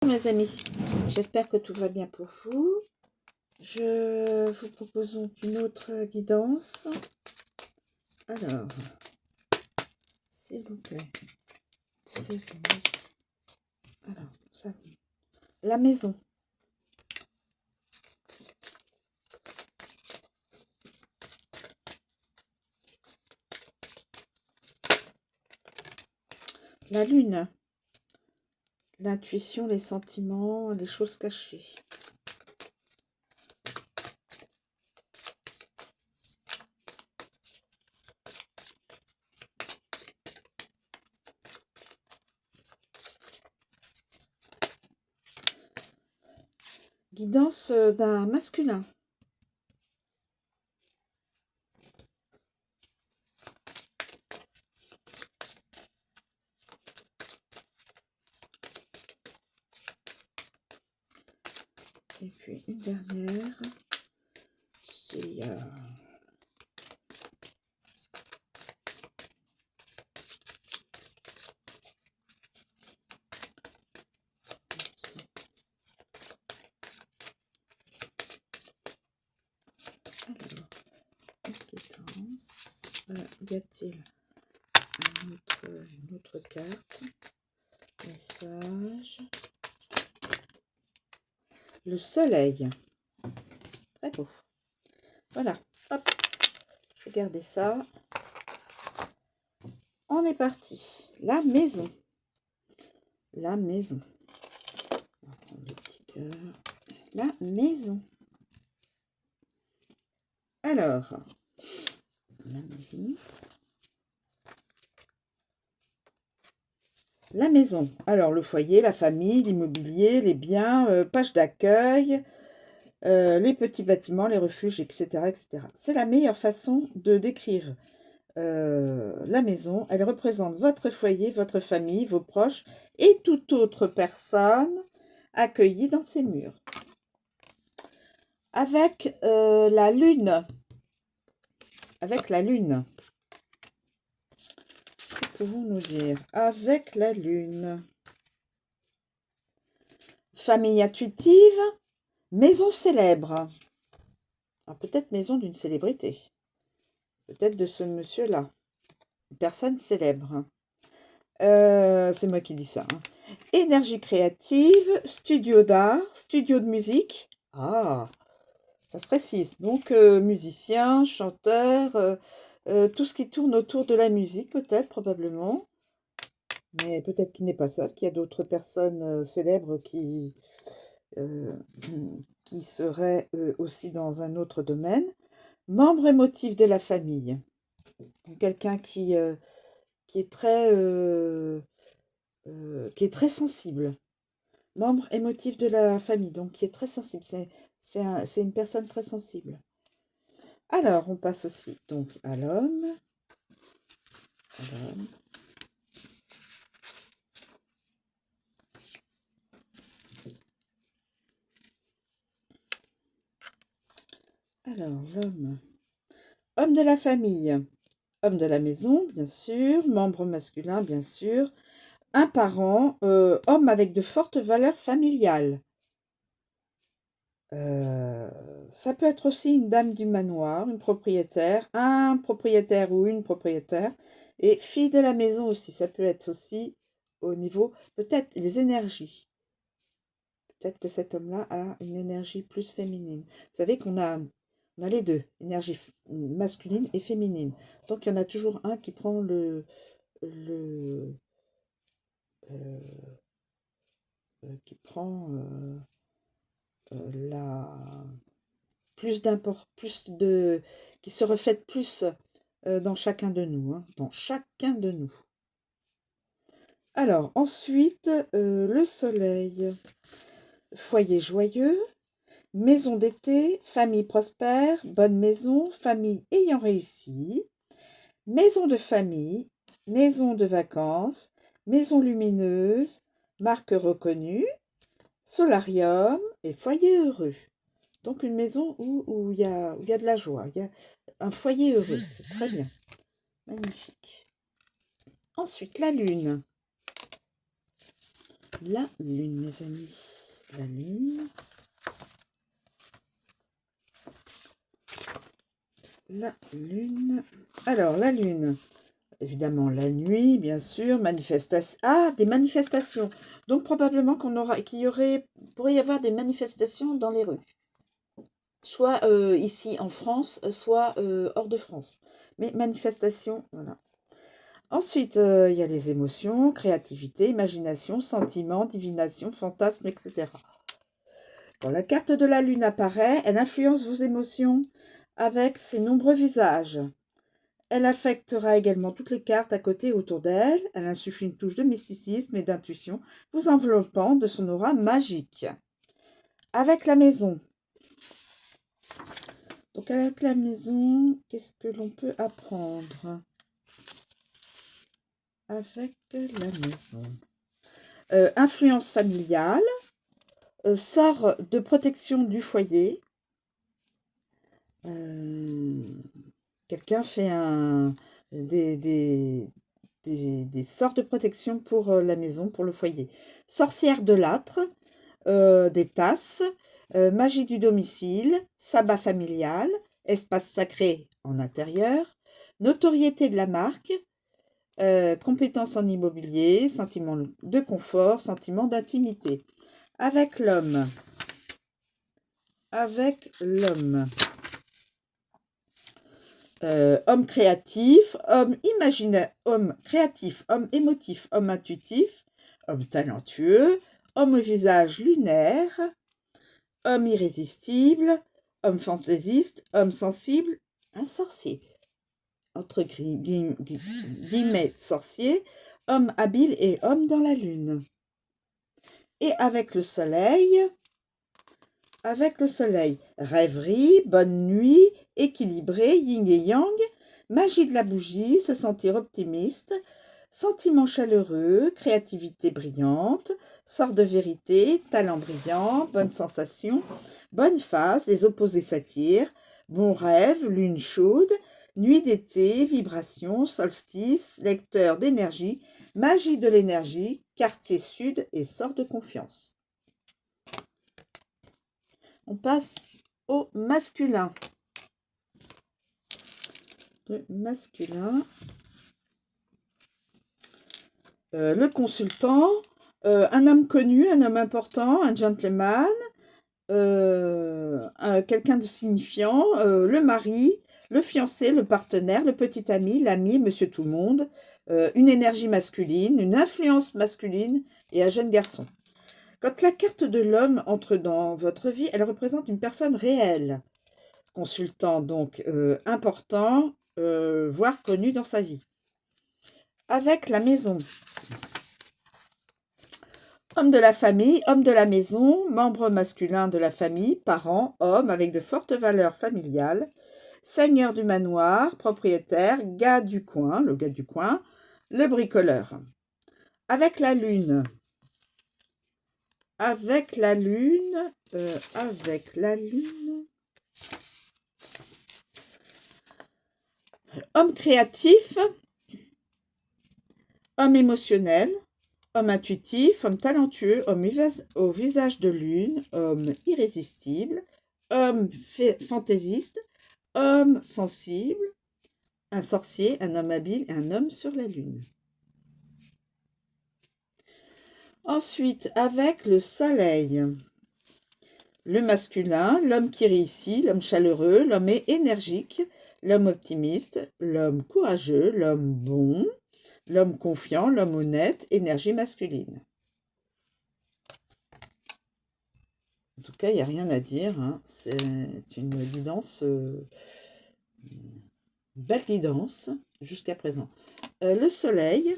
Mes amis, j'espère que tout va bien pour vous. Je vous propose donc une autre guidance. Alors, s'il vous plaît, alors, ça, la maison. La lune. L'intuition, les sentiments, les choses cachées. Guidance d'un masculin. Et puis une dernière, c'est alors, inquiétance. Y a-t-il une autre carte? Message. Le soleil. Très beau. Voilà. Hop. Je vais garder ça. On est parti. La maison. La maison. On va prendre le petit cœur. La maison. Alors, la maison. La maison. Alors, le foyer, la famille, l'immobilier, les biens, page d'accueil, les petits bâtiments, les refuges, etc., etc. C'est la meilleure façon de décrire la maison. Elle représente votre foyer, votre famille, vos proches et toute autre personne accueillie dans ces murs. Avec la lune. Avec la lune. Que pouvons-nous dire? Avec la lune. Famille intuitive. Maison célèbre. Alors peut-être maison d'une célébrité. Peut-être de ce monsieur-là. Personne célèbre. C'est moi qui dis ça. Hein. Énergie créative. Studio d'art. Studio de musique. Ah, ça se précise. Donc musicien, chanteur, tout ce qui tourne autour de la musique, peut-être, probablement. Mais peut-être qu'il n'est pas seul, qu'il y a d'autres personnes célèbres euh, qui seraient aussi dans un autre domaine. Membre émotif de la famille. Quelqu'un qui est qui est très sensible. Membre émotif de la famille, donc qui est très sensible. C'est une personne très sensible. Alors, on passe aussi donc à l'homme. Alors, l'homme. Homme de la famille. Homme de la maison, bien sûr. Membre masculin, bien sûr. Un parent. Homme avec de fortes valeurs familiales. Ça peut être aussi une dame du manoir, une propriétaire, un propriétaire ou une propriétaire. Et fille de la maison aussi, ça peut être aussi au niveau, peut-être les énergies. Peut-être que cet homme-là a une énergie plus féminine. Vous savez on a les deux, énergie masculine et féminine. Donc il y en a toujours un qui prend le qui prend la plus de qui se reflète plus dans chacun de nous, hein, dans chacun de nous. Alors ensuite le soleil, foyer joyeux. Maison d'été, famille prospère, bonne maison, famille ayant réussi, maison de famille, maison de vacances, maison lumineuse, marque reconnue, solarium et foyer heureux. Donc une maison où il y a de la joie, il y a un foyer heureux, c'est très bien, magnifique. Ensuite la lune. La lune, mes amis. La lune. La lune. Alors, la lune. Évidemment, la nuit, bien sûr. Manifestation. Ah, des manifestations. Donc, probablement pourrait y avoir des manifestations dans les rues. Soit ici en France, soit hors de France. Mais manifestations, voilà. Ensuite, il y a les émotions, créativité, imagination, sentiment, divination, fantasme, etc. Quand la carte de la lune apparaît, elle influence vos émotions avec ses nombreux visages. Elle affectera également toutes les cartes à côté et autour d'elle. Elle insuffle une touche de mysticisme et d'intuition, vous enveloppant de son aura magique. Avec la maison. Donc avec la maison, qu'est-ce que l'on peut apprendre avec la maison? Influence familiale, sort de protection du foyer. Quelqu'un fait des sorts de protection pour la maison, pour le foyer. Sorcière de l'âtre, des tasses, magie du domicile, sabbat familial, espace sacré en intérieur, notoriété de la marque, compétences en immobilier, sentiment de confort, sentiment d'intimité. Avec l'homme. Homme créatif, homme imaginaire, homme créatif, homme émotif, homme intuitif, homme talentueux, homme au visage lunaire, homme irrésistible, homme fantaisiste, homme sensible, un sorcier. Entre guillemets, sorcier, homme habile et homme dans la lune. Et avec le soleil, rêverie, bonne nuit, équilibré, yin et yang, magie de la bougie, se sentir optimiste, sentiment chaleureux, créativité brillante, sort de vérité, talent brillant, bonne sensation, bonne phase, les opposés s'attirent, bon rêve, lune chaude, nuit d'été, vibration, solstice, lecteur d'énergie, magie de l'énergie, quartier sud et sort de confiance. On passe au masculin. Le masculin. Le consultant, un homme connu, un homme important, un gentleman, quelqu'un de signifiant, le mari, le fiancé, le partenaire, le petit ami, l'ami, monsieur tout le monde, une énergie masculine, une influence masculine et un jeune garçon. Quand la carte de l'homme entre dans votre vie, elle représente une personne réelle. Consultant donc important, voire connu dans sa vie. Avec la maison. Homme de la famille, homme de la maison, membre masculin de la famille, parent, homme avec de fortes valeurs familiales, seigneur du manoir, propriétaire, gars du coin, le bricoleur. Avec la lune. Homme créatif, homme émotionnel, homme intuitif, homme talentueux, homme au visage de lune, homme irrésistible, homme fantaisiste, homme sensible, un sorcier, un homme habile et un homme sur la lune. Ensuite, avec le soleil. Le masculin, l'homme qui réussit, l'homme chaleureux, l'homme énergique, l'homme optimiste, l'homme courageux, l'homme bon, l'homme confiant, l'homme honnête, énergie masculine. En tout cas, il n'y a rien à dire. Hein. C'est une guidance, belle guidance jusqu'à présent. Le soleil.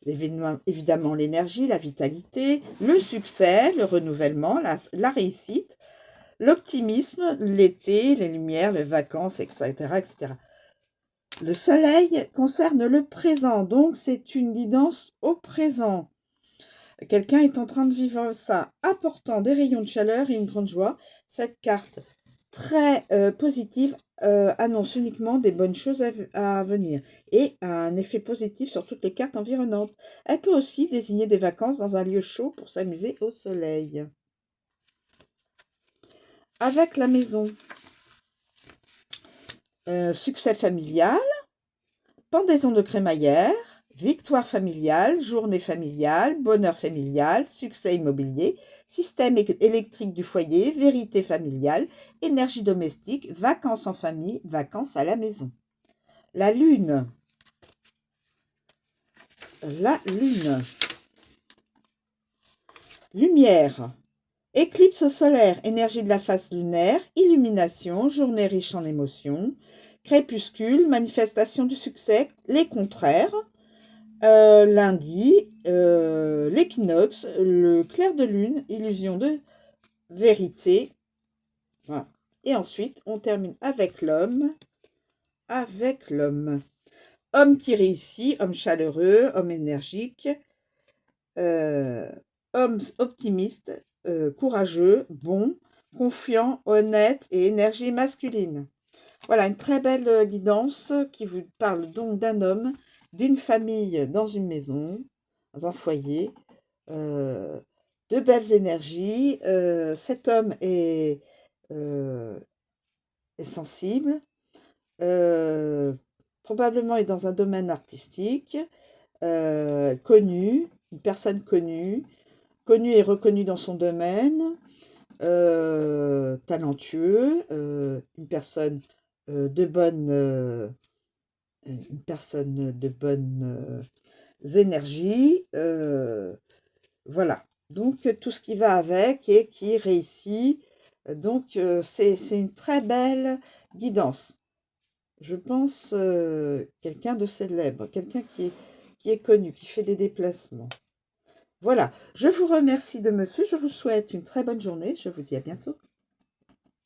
Évidemment, l'énergie, la vitalité, le succès, le renouvellement, la réussite, l'optimisme, l'été, les lumières, les vacances, etc., etc. Le soleil concerne le présent, donc c'est une guidance au présent. Quelqu'un est en train de vivre ça, apportant des rayons de chaleur et une grande joie. Cette carte très positive, annonce uniquement des bonnes choses à venir et a un effet positif sur toutes les cartes environnantes. Elle peut aussi désigner des vacances dans un lieu chaud pour s'amuser au soleil. Avec la maison, succès familial, pendaison de crémaillère, victoire familiale, journée familiale, bonheur familial, succès immobilier, système électrique du foyer, vérité familiale, énergie domestique, vacances en famille, vacances à la maison. La lune. La lune. Lumière. Éclipse solaire, énergie de la face lunaire, illumination, journée riche en émotions, crépuscule, manifestation du succès, les contraires, lundi, l'équinoxe, le clair de lune, illusion de vérité. Voilà. Et ensuite, on termine avec l'homme. Avec l'homme. Homme qui réussit, homme chaleureux, homme énergique, homme optimiste, courageux, bon, confiant, honnête et énergie masculine. Voilà, une très belle guidance qui vous parle donc d'un homme, d'une famille dans une maison, dans un foyer, de belles énergies. Cet homme est sensible, probablement est dans un domaine artistique, connu, une personne connue, connue et reconnue dans son domaine, talentueux, une personne de bonne énergies, voilà. Donc tout ce qui va avec et qui réussit. Donc c'est une très belle guidance. Je pense quelqu'un de célèbre, quelqu'un qui est connu, qui fait des déplacements. Voilà, je vous remercie de me suivre, je vous souhaite une très bonne journée, je vous dis à bientôt.